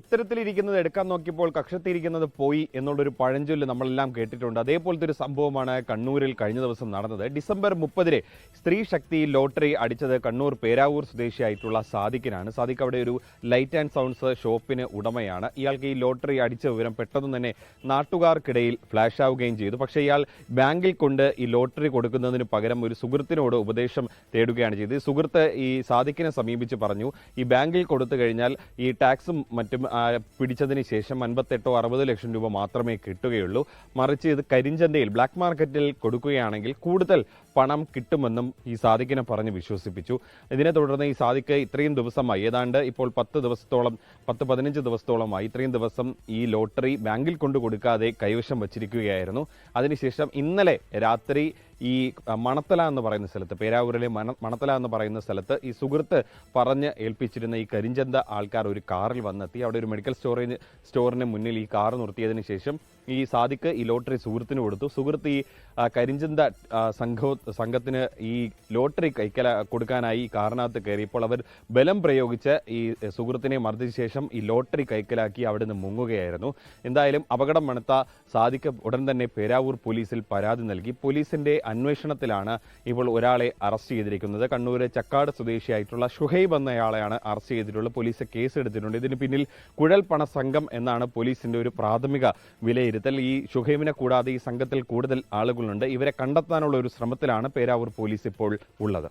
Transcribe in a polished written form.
ഉത്തരത്തിലിരിക്കുന്നത് എടുക്കാൻ നോക്കിയപ്പോൾ കക്ഷത്തിയിരിക്കുന്നത് പോയി എന്നുള്ളൊരു പഴഞ്ചൊല്ല് നമ്മളെല്ലാം കേട്ടിട്ടുണ്ട്. അതേപോലത്തെ ഒരു സംഭവമാണ് കണ്ണൂരിൽ കഴിഞ്ഞ ദിവസം നടന്നത്. ഡിസംബർ 30 സ്ത്രീ ശക്തി ലോട്ടറി അടിച്ചത് കണ്ണൂർ പേരാവൂർ സ്വദേശിയായിട്ടുള്ള സാദിഖിനാണ്. സാദിഖ് അവിടെ ഒരു ലൈറ്റ് ആൻഡ് സൗണ്ട്സ് ഷോപ്പിന് ഉടമയാണ്. ഇയാൾക്ക് ഈ ലോട്ടറി അടിച്ച വിവരം പെട്ടെന്ന് തന്നെ നാട്ടുകാർക്കിടയിൽ ഫ്ലാഷ് ആവുകയും ചെയ്തു. പക്ഷേ ഇയാൾ ബാങ്കിൽ കൊണ്ട് ഈ ലോട്ടറി കൊടുക്കുന്നതിന് പകരം ഒരു സുഹൃത്തിനോട് ഉപദേശം തേടുകയാണ് ചെയ്തത്. സുഹൃത്ത് ഈ സാദിഖിനെ സമീപിച്ച് പറഞ്ഞു, ഈ ബാങ്കിൽ കൊടുത്തു കഴിഞ്ഞാൽ ഈ ടാക്സും മറ്റും പിടിച്ചതിന് ശേഷം 58-60 ലക്ഷം രൂപ മാത്രമേ കിട്ടുകയുള്ളൂ. മറിച്ച് ഇത് കരിഞ്ചന്തയിൽ ബ്ലാക്ക് മാർക്കറ്റിൽ കൊടുക്കുകയാണെങ്കിൽ കൂടുതൽ പണം കിട്ടുമെന്നും ഈ സാദിഖിനെ പറഞ്ഞ് വിശ്വസിപ്പിച്ചു. ഇതിനെ തുടർന്ന് ഈ സാദിഖ് ഇത്രയും ദിവസമായി, ഏതാണ്ട് ഇപ്പോൾ 10-15 ദിവസത്തോളമായി ഇത്രയും ദിവസം ഈ ലോട്ടറി ബാങ്കിൽ കൊണ്ടു കൊടുക്കാതെ കൈവശം വച്ചിരിക്കുകയായിരുന്നു. അതിനുശേഷം ഇന്നലെ രാത്രി ഈ മണത്തല എന്ന് പറയുന്ന സ്ഥലത്ത്, പേരാവൂരിലെ മണത്തല എന്ന് പറയുന്ന സ്ഥലത്ത് ഈ സുഹൃത്ത് പറഞ്ഞ് ഏൽപ്പിച്ചിരുന്ന ഈ കരിഞ്ചന്ത ആൾക്കാർ ഒരു കാറിൽ വന്നെത്തി. അവിടെ ഒരു മെഡിക്കൽ സ്റ്റോറിന് മുന്നിൽ ഈ കാർ നിർത്തിയതിനു ശേഷം ഈ സാദിഖ് ഈ ലോട്ടറി സുഹൃത്തിന് കൊടുത്തു. സുഹൃത്ത് ഈ കരിഞ്ചന്ത സംഘത്തിന് ഈ ലോട്ടറി കൊടുക്കാനായി ഈ കാറിനകത്ത് കയറിയപ്പോൾ അവർ ബലം പ്രയോഗിച്ച് ഈ സുഹൃത്തിനെ മർദ്ദിച്ച ശേഷം ഈ ലോട്ടറി കൈക്കലാക്കി അവിടെ നിന്ന് മുങ്ങുകയായിരുന്നു. എന്തായാലും അപകടം മണത്ത സാദിഖ് ഉടൻ തന്നെ പേരാവൂർ പോലീസിൽ പരാതി നൽകി. പോലീസിന്റെ അന്വേഷണത്തിലാണ് ഇപ്പോൾ ഒരാളെ അറസ്റ്റ് ചെയ്തിരിക്കുന്നത്. കണ്ണൂർ ചക്കാട് സ്വദേശിയായിട്ടുള്ള ഷുഹൈബ് എന്നയാളെയാണ് അറസ്റ്റ് ചെയ്തിട്ടുള്ളത്. പോലീസ് കേസ് എടുത്തിട്ടുണ്ട്. ഇതിന് പിന്നിൽ കുഴൽപ്പണ സംഘം എന്നാണ് പോലീസിന്റെ ഒരു പ്രാഥമിക വിലയിരുത്തൽ. ഈ ഷുഹൈബിനെ കൂടാതെ ഈ സംഘത്തിൽ കൂടുതൽ ആളുകളുണ്ട്. ഇവരെ കണ്ടെത്താനുള്ള ഒരു ശ്രമത്തിലാണ് പേരാവൂർ പോലീസ് ഇപ്പോൾ ഉള്ളത്.